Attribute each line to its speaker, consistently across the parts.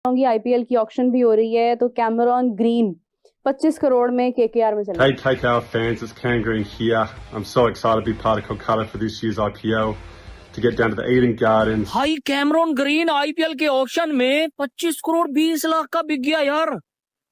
Speaker 1: IPL की auction भी हो रही है तो कैमरॉन ग्रीन 25 करोड़ में केकेआर में चले।
Speaker 2: Hey KKR fans, it's Cam Green here. I'm so excited to be part of Kolkata for this year's IPL, to get down to the Eden Gardens.
Speaker 3: भाई कैमरॉन ग्रीन आईपीएल के auction में 25 करोड़ 20 लाख का बिक गया यार।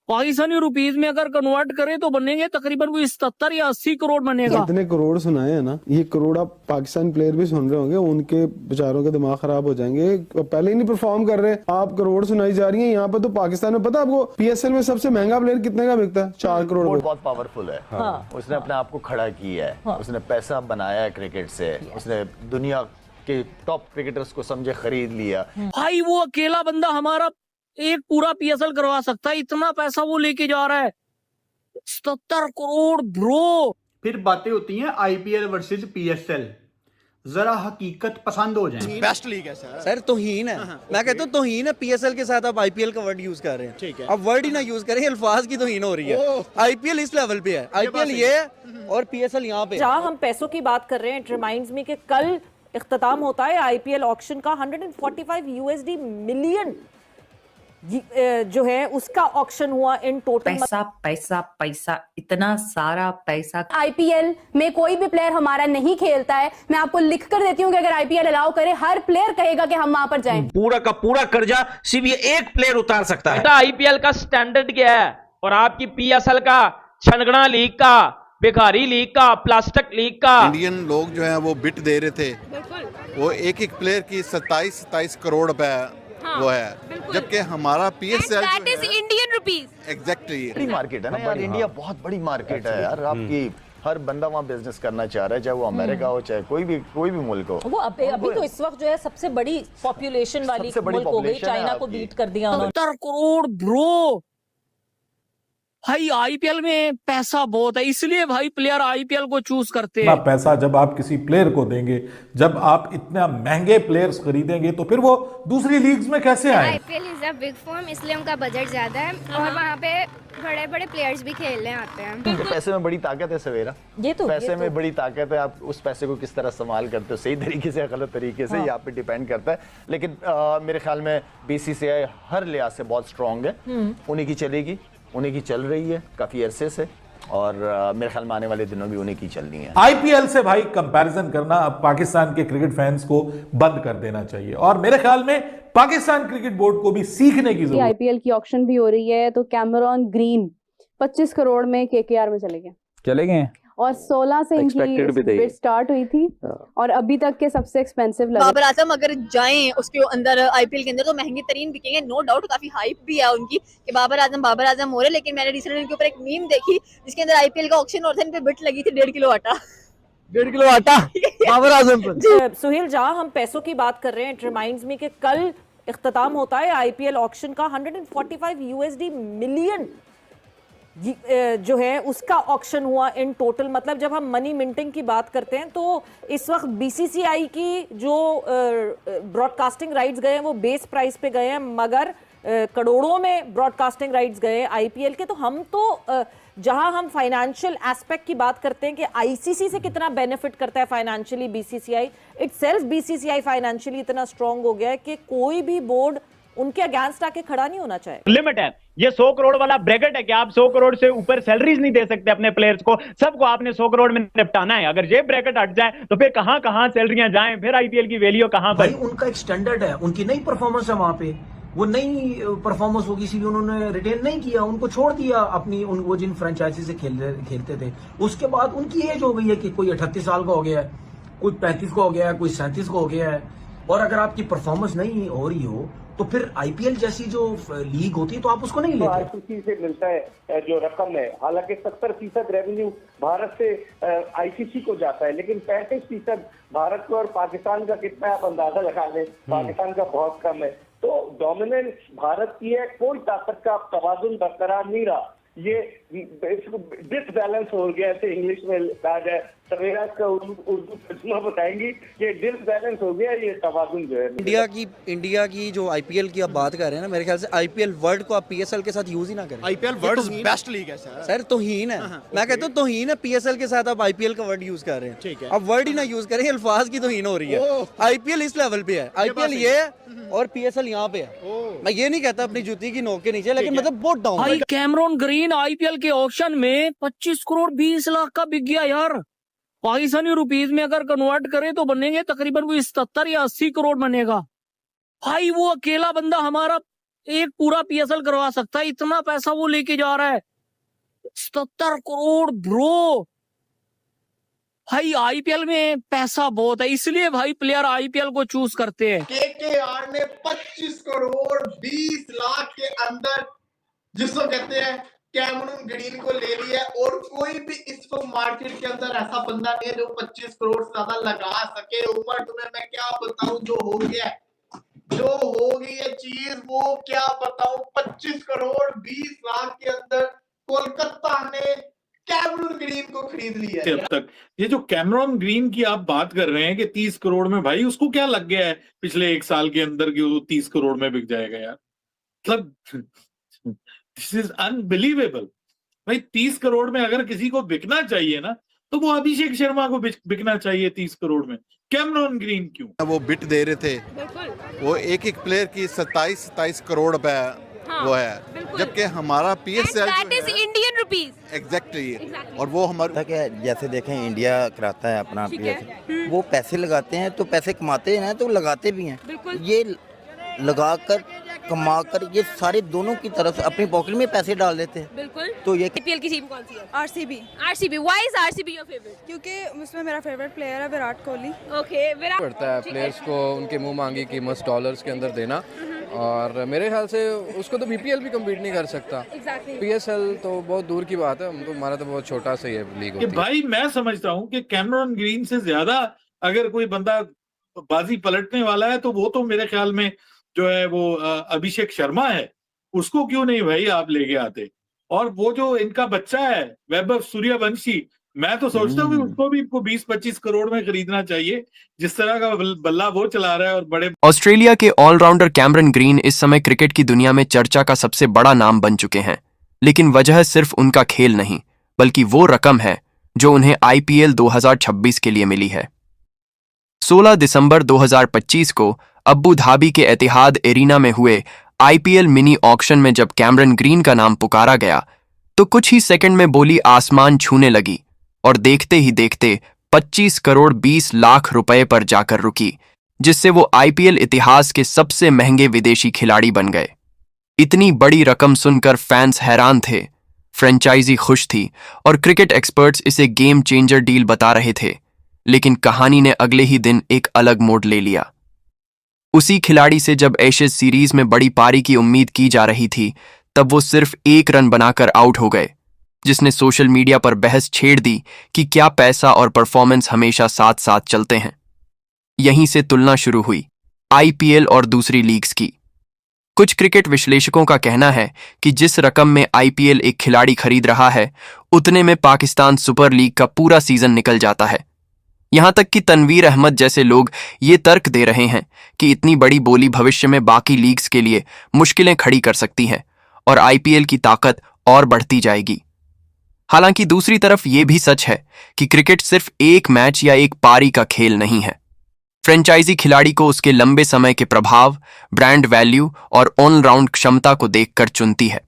Speaker 3: Pakistani rupees में अगर convert करें तो बनेंगे तकरीबन कोई 77 या 80 करोड़ बनेगा।
Speaker 4: इतने करोड़ सुनाए हैं ना, ये करोड़ आप पाकिस्तान प्लेयर भी सुन रहे होंगे, उनके बेचारों के दिमाग खराब हो जाएंगे। पहले ही नहीं परफॉर्म कर रहे, आप करोड़ सुनाई जा रही है। यहाँ पे तो पाकिस्तान में पता आपको पीएसएल में सबसे महंगा प्लेयर कितने का बिकता है? 4 करोड़।
Speaker 5: बहुत पावरफुल है। हाँ। उसने अपने आप को खड़ा किया है। हाँ। उसने पैसा बनाया है क्रिकेट से। उसने दुनिया के टॉप क्रिकेटर्स को समझे खरीद लिया।
Speaker 3: भाई वो अकेला बंदा हमारा एक पूरा पीएसएल करवा सकता है, इतना पैसा वो लेके जा रहा है। 77 करोड़ ब्रो।
Speaker 6: फिर बातें होती हैं आईपीएल वर्सेस पीएसएल, जरा हकीकत पसंद हो जाए।
Speaker 7: बेस्ट लीग है सर तौहीन है। मैं कहता हूँ तौहीन है। पीएसएल के साथ आप आईपीएल का वर्ड यूज कर रहे हैं, ठीक है? अब वर्ड ही ना यूज करें, अल्फाज की तौहीन हो रही है। आईपीएल इस लेवल पे है, आईपीएल ये और पीएसएल यहाँ पे।
Speaker 8: जहाँ हम पैसों की बात कर रहे हैं, इट रिमाइंड्स मी कि कल इख्तिताम होता है आईपीएल ऑक्शन का। 145 यूएसडी मिलियन जो है उसका ऑक्शन हुआ इन टोटल।
Speaker 9: पैसा पैसा पैसा, इतना सारा पैसा।
Speaker 1: आईपीएल में कोई भी प्लेयर हमारा नहीं खेलता है। मैं आपको लिख कर देती हूँ कि अगर आईपीएल अलाउ करे, हर प्लेयर कहेगा कि हम वहां पर जाएं।
Speaker 10: पूरा का पूरा कर्जा सिर्फ ये एक प्लेयर उतार सकता है।
Speaker 11: आईपीएल का स्टैंडर्ड क्या है और आपकी पीएसएल का, छनगना लीग का, भिखारी लीग का, प्लास्टिक लीग का।
Speaker 12: इंडियन लोग जो है वो बिट दे रहे थे, वो एक प्लेयर की 27 करोड़ रुपए वो है, जबकि हमारा पीएसएल
Speaker 13: इंडियन रुपीज
Speaker 12: एग्जैक्टली।
Speaker 5: बड़ी मार्केट है ना यार, इंडिया बहुत बड़ी मार्केट है यार। आपकी हर बंदा वहाँ बिजनेस करना चाह रहा है, चाहे वो अमेरिका हो चाहे कोई भी मुल्क हो।
Speaker 8: वो अभी तो इस वक्त जो है सबसे बड़ी पॉपुलेशन वाली मुल्क हो गई, चाइना को बीट कर दिया उन्होंने।
Speaker 3: 70 करोड़ ब्रो। भाई आईपीएल में पैसा बहुत है, इसलिए भाई प्लेयर आईपीएल को चूज करते हैं।
Speaker 14: पैसा जब आप किसी प्लेयर को देंगे, जब आप इतना महंगे प्लेयर्स खरीदेंगे, तो फिर वो दूसरी लीग्स में कैसे आए?
Speaker 13: IPL is a big form, इसलिए उनका बजट ज्यादा है और वहाँ पे बड़े बड़े प्लेयर्स भी खेलने आते हैं।
Speaker 5: पैसे में बड़ी ताकत है सवेरा, पैसे में बड़ी ताकत है। आप उस पैसे को किस तरह इस्तेमाल करते हो, सही तरीके से गलत तरीके से, ये आप पे डिपेंड करता है। लेकिन मेरे ख्याल में बीसीसीआई हर लिहाज से बहुत स्ट्रांग है। उन्हीं की चलेगी, उन्हीं की चल रही है काफी अरसे से, और मेरे ख्याल में आने वाले दिनों भी उन्हीं की चलनी है।
Speaker 14: आईपीएल से भाई कंपैरिजन करना अब पाकिस्तान के क्रिकेट फैंस को बंद कर देना चाहिए, और मेरे ख्याल में पाकिस्तान क्रिकेट बोर्ड को भी सीखने की जरूरत है।
Speaker 1: आईपीएल की ऑक्शन भी हो रही है तो कैमरॉन ग्रीन 25 करोड़ में केकेआर में चले गए और 16 से इनकी बिड स्टार्ट हुई थी और अभी तक के सबसे एक्सपेंसिव लगे।
Speaker 15: बाबर आजम अगर जाएं उसके अंदर आईपीएल के अंदर तो महंगे तरीन बिकेंगे, नो डाउट। काफी हाइप भी है उनकी कि बाबर आजम हो रहे। लेकिन मैंने रिसेंटली उनके ऊपर एक मीम देखी जिसके अंदर आईपीएल का ऑक्शन और इन पे बिड लगी थी 1.5 किलो आटा।
Speaker 7: 1.5 किलो आटा बाबर आजम पर।
Speaker 8: सुहेल, जहाँ हम पैसों की बात कर रहे हैं, इट रिमाइंड्स मी कि कल इख्तिताम होता है आईपीएल ऑक्शन का। 145 यूएसडी मिलियन जो है उसका ऑक्शन हुआ इन टोटल। मतलब जब हम मनी मिंटिंग की बात करते हैं तो इस वक्त बीसीसीआई की जो ब्रॉडकास्टिंग राइट्स गए हैं वो बेस प्राइस पे गए हैं, मगर करोड़ों में ब्रॉडकास्टिंग राइट्स गए हैं आईपीएल के। तो हम तो जहां हम फाइनेंशियल एस्पेक्ट की बात करते हैं कि आईसीसी से कितना बेनिफिट करता है financially BCCI, itself BCCI financially इतना स्ट्रांग हो गया है कि कोई भी बोर्ड उनके अगेंस्ट आके खड़ा नहीं होना चाहिए।
Speaker 11: लिमिट है, ये 100 करोड़ वाला ब्रैकेट है कि आप 100 करोड़ से ऊपर सैलरीज नहीं दे सकते अपने प्लेयर्स को। सबको आपने 100 करोड़ में निपटाना है। अगर ये ब्रैकेट हट जाए तो फिर कहां कहां सैलरियां जाएं, फिर आईपीएल की वैल्यू कहां पर?
Speaker 16: उनका एक स्टैंडर्ड है, उनकी नई परफॉर्मेंस है, वहां पे वो नई परफॉर्मेंस होगी, इसीलिए उन्होंने रिटेन नहीं किया, उनको छोड़ दिया अपनी वो जिन फ्रेंचाइजी से खेलते थे। उसके बाद उनकी एज हो गई है कि कोई 38 साल का हो गया है, कोई 35 का हो गया है, कोई 37 का हो गया है। और अगर आपकी परफॉर्मेंस नहीं हो रही हो तो फिर आईपीएल जैसी जो लीग होती है तो आप उसको नहीं लेते।
Speaker 17: आईसीसी से मिलता है जो रकम है, हालांकि 70% रेवेन्यू भारत से आईसीसी को जाता है, लेकिन 35% भारत को और पाकिस्तान का कितना आप अंदाजा लगा लें, पाकिस्तान का बहुत कम है। तो डोमिनेंस भारत की है, कोई ताकत का तवाजुन बरकरार नहीं रहा। ये डिसबैलेंस हो गया, ऐसे इंग्लिश में कहा जाए। सवेरा का उर्दू तर्जुमा बताएंगी कि डिसबैलेंस हो गया, ये तवाजुन जो है।
Speaker 7: इंडिया की जो आईपीएल की आप बात कर रहे हैं ना, मेरे ख्याल से आईपीएल वर्ड को आप पीएसएल के साथ यूज ही ना करें।
Speaker 6: आईपीएल वर्ड बेस्ट लीग है
Speaker 7: सर तौहीन है। मैं कहता हूँ तौहीन है। पीएसएल के साथ आप आईपीएल का वर्ड यूज कर रहे हैं, ठीक है? अब वर्ड ही ना यूज करें, अल्फाज की तौहीन हो रही है। आईपीएल इस लेवल पे है, आईपीएल ये और पीएसएल यहाँ पे है। मैं ये नहीं कहता अपनी जूती की नोक के नीचे, लेकिन मतलब बहुत डाउन।
Speaker 3: भाई कैमरॉन ग्रीन आईपीएल के ऑक्शन में 25 करोड़ 20 लाख का बिक गया यार। पाकिस्तानी रुपीज में अगर कन्वर्ट करे तो बनेंगे तकरीबन वो 77 या 80 करोड़ बनेगा। भाई वो अकेला बंदा हमारा एक पूरा पीएसएल करवा सकता है, इतना पैसा वो लेके जा रहा है। 77 करोड़ ब्रो। भाई आईपीएल में पैसा बहुत है, इसलिए भाई प्लेयर आईपीएल को चूज करते हैं।
Speaker 18: केकेआर ने 25 करोड़ 20 लाख के अंदर जिसको कहते हैं कैमरॉन ग्रीन को ले लिया, और कोई भी इस वक्त मार्केट के अंदर ऐसा बंदा नहीं है जो 25 करोड़ से ज्यादा लगा सके। उमर तुम्हें मैं क्या बताऊं, जो हो गया जो हो गई है चीज वो क्या बताऊं। 25 करोड़ 20 लाख के अंदर कोलकाता ने कैमरॉन ग्रीन को खरीद लिया है।
Speaker 14: अब तक ये जो कैमरॉन ग्रीन की आप बात कर रहे हैं कि 30 करोड़ में, भाई उसको क्या लग गया है पिछले एक साल के अंदर कि वो 30 करोड़ में बिक जाएगा यार। मतलब दिस इज अनबिलीवेबल। भाई 30 करोड़ में अगर किसी को बिकना चाहिए ना तो वो अभिषेक शर्मा को बिकना चाहिए 30 करोड़ में। कैमरॉन ग्रीन क्यों?
Speaker 12: वो बिट दे रहे थे, वो एक एक प्लेयर की 27 करोड़ रुपए वो है, जबकि हमारा पीएसएल
Speaker 13: इंडियन रुपीज
Speaker 12: एग्जैक्टली। और वो हमारा
Speaker 19: क्या, जैसे देखें इंडिया कराता है अपना पीएसएल, वो पैसे लगाते हैं तो पैसे कमाते हैं तो लगाते भी हैं। ये लगाकर कमाकर ये सारे दोनों की तरफ अपनी पॉकेट में पैसे डाल देते हैं।
Speaker 13: बिल्कुल।
Speaker 19: तो ये
Speaker 13: आईपीएल की टीम कौन सी है?
Speaker 20: RCB.
Speaker 13: Why is RCB your favourite?
Speaker 20: क्योंकि उसमें मेरा फेवरेट प्लेयर है विराट कोहली।
Speaker 13: ओके, विराट
Speaker 21: पड़ता है प्लेयर्स को उनके मुंह मांगी कीमत डॉलर्स के अंदर देना, और मेरे ख्याल से उसको तो बीपीएल भी कम्पीट नहीं कर सकता। पीएसएल तो बहुत दूर की बात है, हमको हमारा तो बहुत छोटा सा ही है लीग।
Speaker 14: भाई मैं समझता हूँ कि कैमरॉन ग्रीन से ज्यादा अगर कोई बंदा बाजी पलटने वाला है तो वो तो मेरे ख्याल में जो है वो अभिषेक शर्मा है। उसको क्यों नहीं भाई आप लेके आते? और वो जो इनका बच्चा है वैभव सूर्यवंशी, मैं तो सोचता हूँ कि उसको भी 20-25 करोड़ में खरीदना चाहिए, जिस तरह का बल्ला वो चला रहा है। और बड़े
Speaker 22: ऑस्ट्रेलिया के ऑलराउंडर कैमरॉन ग्रीन इस समय क्रिकेट की दुनिया में चर्चा का सबसे बड़ा नाम बन चुके हैं, लेकिन वजह सिर्फ उनका खेल नहीं बल्कि वो रकम है जो उन्हें आईपीएल 2026 के लिए मिली है। 16 दिसंबर 2025 को अबू धाबी के एतिहाद एरिना में हुए आईपीएल मिनी ऑक्शन में जब कैमरॉन ग्रीन का नाम पुकारा गया तो कुछ ही सेकंड में बोली आसमान छूने लगी और देखते ही देखते 25 करोड़ 20 लाख रुपए पर जाकर रुकी, जिससे वो आईपीएल इतिहास के सबसे महंगे विदेशी खिलाड़ी बन गए। इतनी बड़ी रकम सुनकर फैंस हैरान थे, फ्रेंचाइजी खुश थी और क्रिकेट एक्सपर्ट्स इसे गेम चेंजर डील बता रहे थे। लेकिन कहानी ने अगले ही दिन एक अलग मोड़ ले लिया। उसी खिलाड़ी से जब एशेज सीरीज में बड़ी पारी की उम्मीद की जा रही थी, तब वो सिर्फ 1 रन बनाकर आउट हो गए, जिसने सोशल मीडिया पर बहस छेड़ दी कि क्या पैसा और परफॉर्मेंस हमेशा साथ साथ चलते हैं। यहीं से तुलना शुरू हुई आईपीएल और दूसरी लीग्स की। कुछ क्रिकेट विश्लेषकों का कहना है कि जिस रकम में आईपीएल एक खिलाड़ी खरीद रहा है, उतने में पाकिस्तान सुपर लीग का पूरा सीजन निकल जाता है। यहां तक कि तनवीर अहमद जैसे लोग ये तर्क दे रहे हैं कि इतनी बड़ी बोली भविष्य में बाकी लीग्स के लिए मुश्किलें खड़ी कर सकती हैं और आईपीएल की ताकत और बढ़ती जाएगी। हालांकि दूसरी तरफ ये भी सच है कि क्रिकेट सिर्फ एक मैच या एक पारी का खेल नहीं है। फ्रेंचाइजी खिलाड़ी को उसके लंबे समय के प्रभाव, ब्रांड वैल्यू और ऑलराउंड क्षमता को देखकर चुनती है।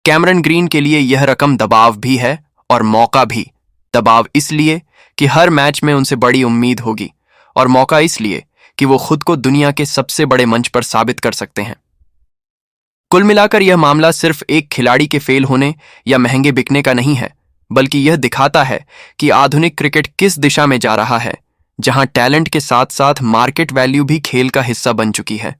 Speaker 22: कैमरॉन ग्रीन के लिए यह रकम दबाव भी है और मौका भी। दबाव इसलिए कि हर मैच में उनसे बड़ी उम्मीद होगी, और मौका इसलिए कि वो खुद को दुनिया के सबसे बड़े मंच पर साबित कर सकते हैं। कुल मिलाकर यह मामला सिर्फ एक खिलाड़ी के फेल होने या महंगे बिकने का नहीं है, बल्कि यह दिखाता है कि आधुनिक क्रिकेट किस दिशा में जा रहा है, जहां टैलेंट के साथ साथ मार्केट वैल्यू भी खेल का हिस्सा बन चुकी है।